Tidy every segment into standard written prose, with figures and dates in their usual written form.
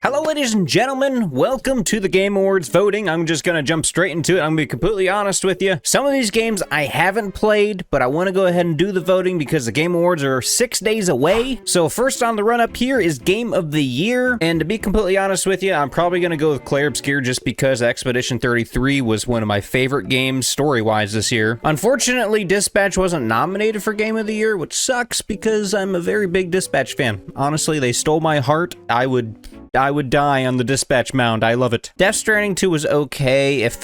Hello, ladies and gentlemen. Welcome to the Game Awards voting. I'm just going to jump straight into it. I'm going to be completely honest with you. Some of these games I haven't played, but I want to go ahead and do the voting because the Game Awards are 6 days away. So first on the run-up here is Game of the Year. And to be completely honest with you, I'm probably going to go with Clair Obscur just because Expedition 33 was one of my favorite games story-wise this year. Unfortunately, Dispatch wasn't nominated for Game of the Year, which sucks because I'm a very big Dispatch fan. Honestly, they stole my heart. I would die on the Dispatch mound. I love it. Death Stranding 2 was okay. It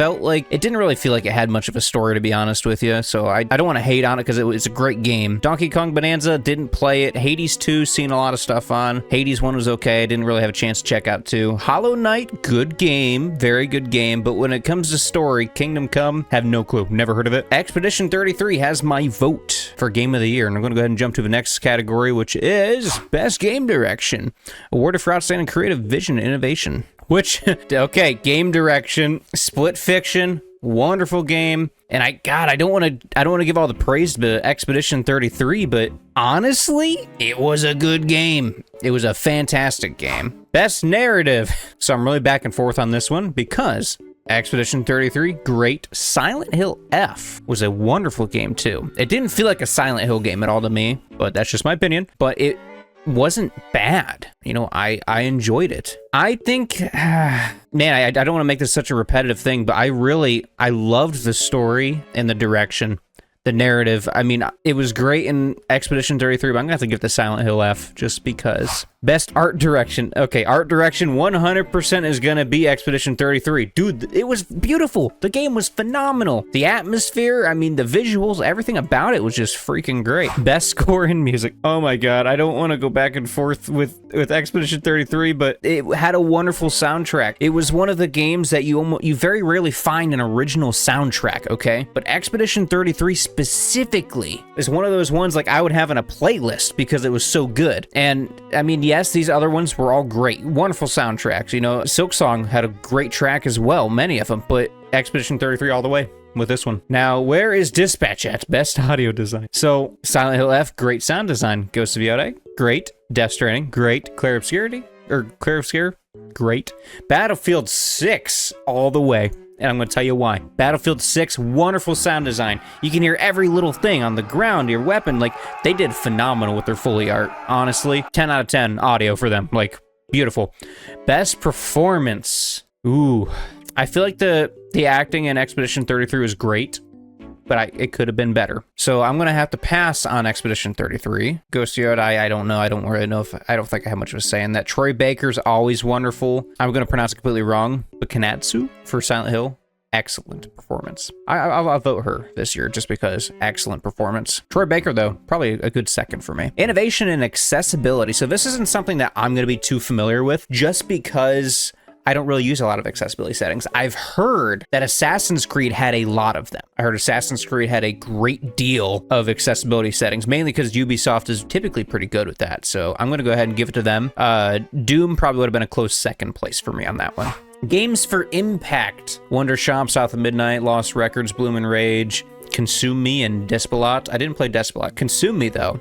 didn't really feel like it had much of a story, to be honest with you, so I don't want to hate on it because it was a great game. Donkey Kong Bonanza, didn't play it. Hades 2, seen a lot of stuff on. Hades 1 was okay. I didn't really have a chance to check out 2. Hollow Knight, good game. Very good game, but when it comes to story, Kingdom Come, have no clue. Never heard of it. Expedition 33 has my vote for Game of the Year, and I'm going to go ahead and jump to the next category, which is Best Game Direction. Awarded for Outstanding Creative Vision and Innovation. Which, okay, game direction, Split Fiction, wonderful game. And I don't want to give all the praise to Expedition 33, but honestly, it was a good game. It was a fantastic game. Best Narrative. So I'm really back and forth on this one because Expedition 33, great. Silent Hill F was a wonderful game too. It didn't feel like a Silent Hill game at all to me, but that's just my opinion. But it wasn't bad. You know, I enjoyed it. I think, man, I don't want to make this such a repetitive thing, but I loved the story and the direction, the narrative. I mean, it was great in Expedition 33, but I'm gonna have to give the Silent Hill F just because. Best Art Direction. Okay, Art Direction 100% is gonna be Expedition 33. Dude, it was beautiful. The game was phenomenal. The atmosphere, I mean, the visuals, everything about it was just freaking great. Best Score in Music. Oh my god, I don't want to go back and forth with Expedition 33, but it had a wonderful soundtrack. It was one of the games that you very rarely find an original soundtrack, okay? But Expedition 33 specifically is one of those ones like I would have in a playlist because it was so good. And I mean, yes, these other ones were all great, wonderful soundtracks. You know, Silksong had a great track as well, many of them, but Expedition 33 all the way with this one. Now, where is Dispatch at? Best Audio Design. So, Silent Hill F, great sound design. Ghost of Yotei, great. Death Stranding, great. Clair Obscur, great. Battlefield 6, all the way. And I'm going to tell you why. Battlefield 6, wonderful sound design. You can hear every little thing on the ground, your weapon. Like, they did phenomenal with their Foley art. Honestly, 10 out of 10 audio for them. Like, beautiful. Best Performance. Ooh. I feel like the acting in Expedition 33 was great, but it could have been better. So I'm going to have to pass on Expedition 33. Ghost of Yotei, I don't know. I don't really know if... I don't think I have much of a say in that. Troy Baker's always wonderful. I'm going to pronounce it completely wrong, but Kanatsu for Silent Hill, excellent performance. I'll vote her this year just because excellent performance. Troy Baker, though, probably a good second for me. Innovation and accessibility. So this isn't something that I'm going to be too familiar with just because I don't really use a lot of accessibility settings. I've heard that Assassin's Creed had a lot of them. I heard Assassin's Creed had a great deal of accessibility settings, mainly because Ubisoft is typically pretty good with that. So I'm going to go ahead and give it to them. Doom probably would have been a close second place for me on that one. Games for Impact. Wonder Shop, South of Midnight, Lost Records, Bloom and Rage, Consume Me, and Despelot. I didn't play Despelot. Consume Me, though,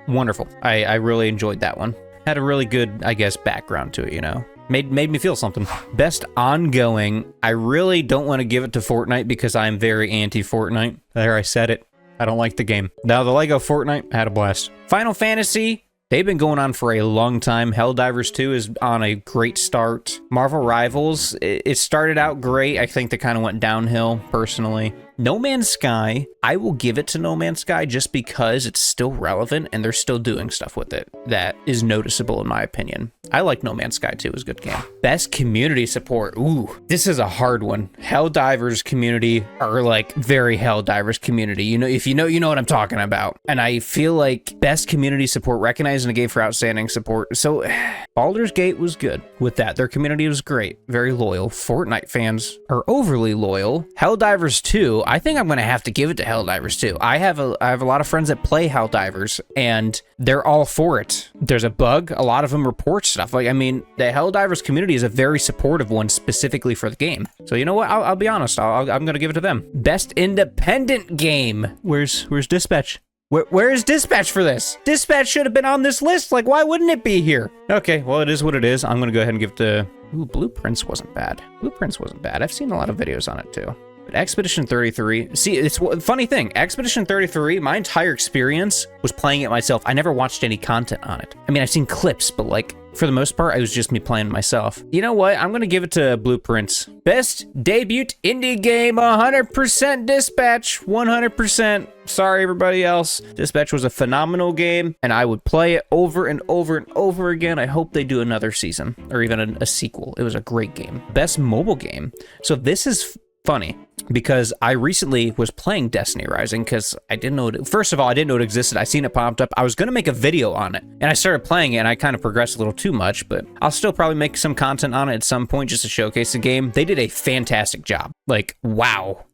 wonderful. I really enjoyed that one. Had a really good, I guess, background to it, you know? Made me feel something. Best Ongoing. I really don't want to give it to Fortnite because I'm very anti-Fortnite. There, I said it. I don't like the game. Now, the Lego Fortnite, I had a blast. Final Fantasy. They've been going on for a long time. Helldivers 2 is on a great start. Marvel Rivals, it started out great. I think they kind of went downhill, personally. No Man's Sky, I will give it to No Man's Sky just because it's still relevant and they're still doing stuff with it that is noticeable in my opinion. I like No Man's Sky 2, it was a good game. Best community support. Ooh, this is a hard one. Helldivers community are like very Helldivers community. You know, if you know what I'm talking about. And I feel like best community support recognized in a game for outstanding support. So Baldur's Gate was good with that. Their community was great, very loyal. Fortnite fans are overly loyal. Helldivers 2, I think I'm going to have to give it to Helldivers 2. I have a lot of friends that play Helldivers, and they're all for it. There's a bug. A lot of them report stuff. Like, I mean, the Helldivers community is a very supportive one specifically for the game. So you know what? I'll be honest. I'm going to give it to them. Best independent game. Where's Dispatch? Where is Dispatch for this? Dispatch should have been on this list. Like, why wouldn't it be here? Okay, well, it is what it is. I'm gonna go ahead and give it to... Ooh, Blueprints wasn't bad. Blueprints wasn't bad. I've seen a lot of videos on it, too. But Expedition 33... See, it's a funny thing. Expedition 33, my entire experience was playing it myself. I never watched any content on it. I mean, I've seen clips, but, like, for the most part, it was just me playing myself. You know what? I'm gonna give it to Blueprints. Best debut indie game, 100% Dispatch, 100%. Sorry, everybody else. Dispatch was a phenomenal game, and I would play it over and over and over again. I hope they do another season, or even a sequel. It was a great game. Best mobile game. So this is funny, because I recently was playing Destiny Rising because I didn't know it. First of all, I didn't know it existed. I seen it popped up. I was going to make a video on it, and I started playing it, and I kind of progressed a little too much, but I'll still probably make some content on it at some point just to showcase the game. They did a fantastic job. Like, wow.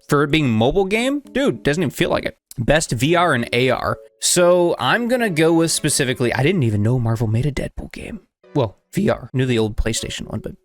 For it being a mobile game, dude, doesn't even feel like it. Best VR and AR. So I'm going to go with specifically, I didn't even know Marvel made a Deadpool game. Well, VR. Knew the old PlayStation one, but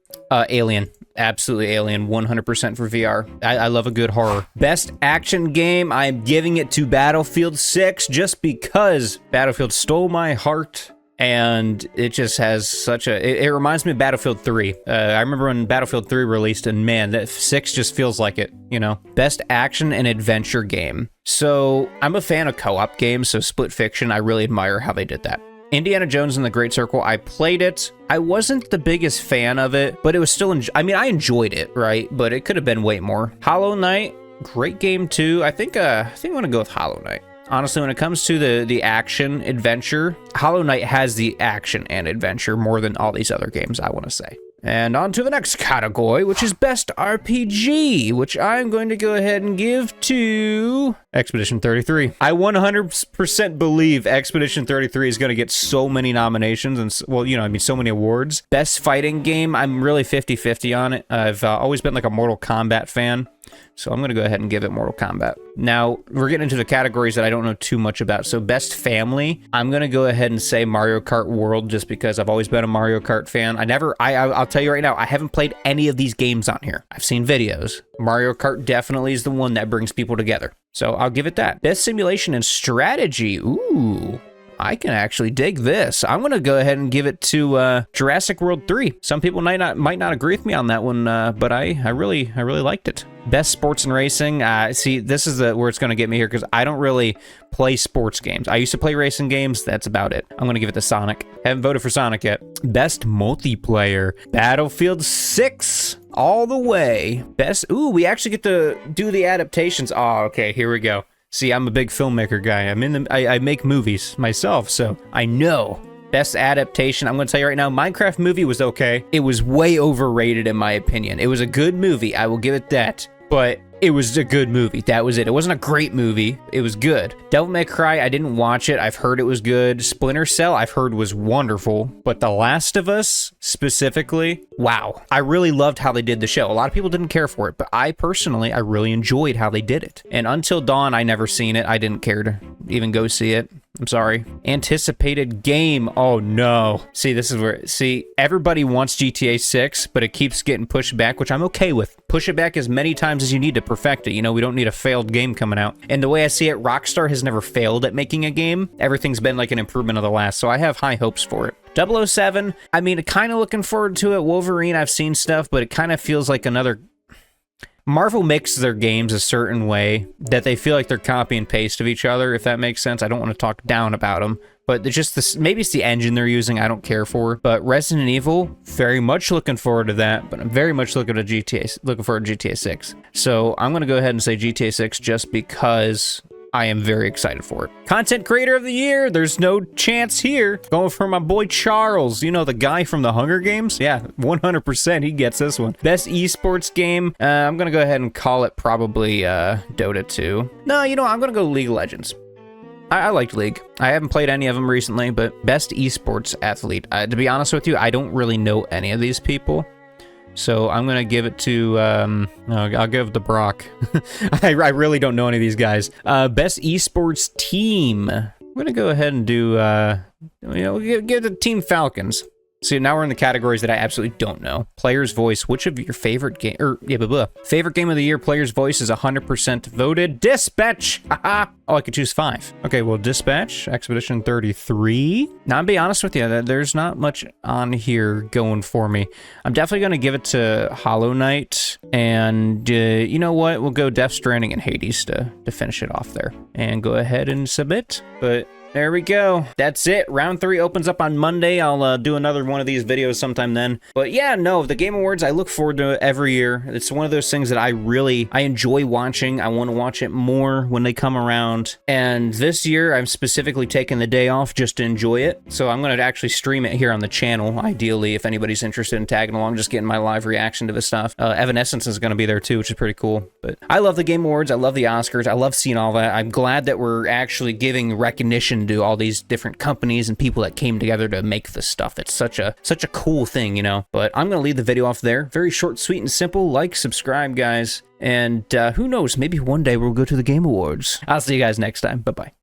Alien. Absolutely Alien. 100% for VR. I love a good horror. Best action game. I'm giving it to Battlefield 6 just because Battlefield stole my heart. And it just has such a... It reminds me of Battlefield 3. I remember when Battlefield 3 released, and man, that 6 just feels like it, you know? Best action and adventure game. So, I'm a fan of co-op games, so Split Fiction, I really admire how they did that. Indiana Jones and the Great Circle, I played it. I wasn't the biggest fan of it, but it was still... I mean, I enjoyed it, right? But it could have been way more. Hollow Knight, great game too. I think I'm gonna go with Hollow Knight. Honestly, when it comes to the action adventure, Hollow Knight has the action and adventure more than all these other games, I want to say. And on to the next category, which is Best RPG, which I'm going to go ahead and give to Expedition 33. I 100% believe Expedition 33 is going to get so many nominations and, well, you know, I mean, so many awards. Best fighting game, I'm really 50-50 on it. I've always been like a Mortal Kombat fan. So I'm going to go ahead and give it Mortal Kombat. Now, we're getting into the categories that I don't know too much about. So best family, I'm going to go ahead and say Mario Kart World just because I've always been a Mario Kart fan. I'll tell you right now, I haven't played any of these games on here. I've seen videos. Mario Kart definitely is the one that brings people together. So I'll give it that. Best simulation and strategy. Ooh. I can actually dig this. I'm going to go ahead and give it to Jurassic World 3. Some people might not agree with me on that one, but I really liked it. Best sports and racing. See, this is where it's going to get me here because I don't really play sports games. I used to play racing games. That's about it. I'm going to give it to Sonic. Haven't voted for Sonic yet. Best multiplayer. Battlefield 6. All the way. Best. Ooh, we actually get to do the adaptations. Oh, okay. Here we go. See, I'm a big filmmaker guy. I make movies myself, so I know. Best adaptation, I'm going to tell you right now, Minecraft movie was okay. It was way overrated in my opinion. It was a good movie, I will give it that, but it was a good movie. That was it. It wasn't a great movie. It was good. Devil May Cry, I didn't watch it. I've heard it was good. Splinter Cell, I've heard was wonderful. But The Last of Us, specifically, wow. I really loved how they did the show. A lot of people didn't care for it, but I personally, I really enjoyed how they did it. And Until Dawn, I never seen it. I didn't care to even go see it. I'm sorry. Anticipated game. Oh no. See, this is where, everybody wants GTA 6, but it keeps getting pushed back, which I'm okay with. Push it back as many times as you need to perfect it. You know, we don't need a failed game coming out. And the way I see it, Rockstar has never failed at making a game. Everything's been like an improvement of the last, so I have high hopes for it. 007, I mean, kind of looking forward to it. Wolverine, I've seen stuff, but it kind of feels like another... Marvel makes their games a certain way that they feel like they're copy and paste of each other, if that makes sense. I don't want to talk down about them, but it's just this, maybe it's the engine they're using, I don't care for. But Resident Evil, very much looking forward to that, but I'm very much looking forward to GTA 6. So I'm going to go ahead and say GTA 6 just because I am very excited for it. Content Creator of the Year, there's no chance here. Going for my boy Charles, you know, the guy from the Hunger Games? Yeah, 100% he gets this one. Best esports game, I'm gonna go ahead and call it probably Dota 2. No, you know what? I'm gonna go League of Legends. I liked League. I haven't played any of them recently, but best esports athlete. To be honest with you, I don't really know any of these people. So I'm going to give it to, I'll give it to Brock. I really don't know any of these guys. Best esports team. I'm going to go ahead and do, give it to Team Falcons. So now we're in the categories that I absolutely don't know. Player's voice. Which of your favorite game favorite game of the year? Player's voice is 100% voted. Dispatch. Haha. Oh, I could choose 5. Okay, well, Dispatch, Expedition 33. Now, I'll be honest with you, there's not much on here going for me. I'm definitely going to give it to Hollow Knight, and you know what? We'll go Death Stranding and Hades to finish it off there. And go ahead and submit, but... there we go. That's it. Round 3 opens up on Monday. I'll do another one of these videos sometime then. But yeah, no, the Game Awards, I look forward to it every year. It's one of those things that I enjoy watching. I want to watch it more when they come around. And this year, I'm specifically taking the day off just to enjoy it. So I'm going to actually stream it here on the channel, ideally, if anybody's interested in tagging along, just getting my live reaction to the stuff. Evanescence is going to be there too, which is pretty cool. But I love the Game Awards. I love the Oscars. I love seeing all that. I'm glad that we're actually giving recognition to all these different companies and people that came together to make this stuff. It's such a cool thing, you know. But I'm gonna leave the video off there. Very short, sweet, and simple. Like, subscribe, guys, and who knows, maybe one day we'll go to the Game Awards. I'll see you guys next time. Bye bye.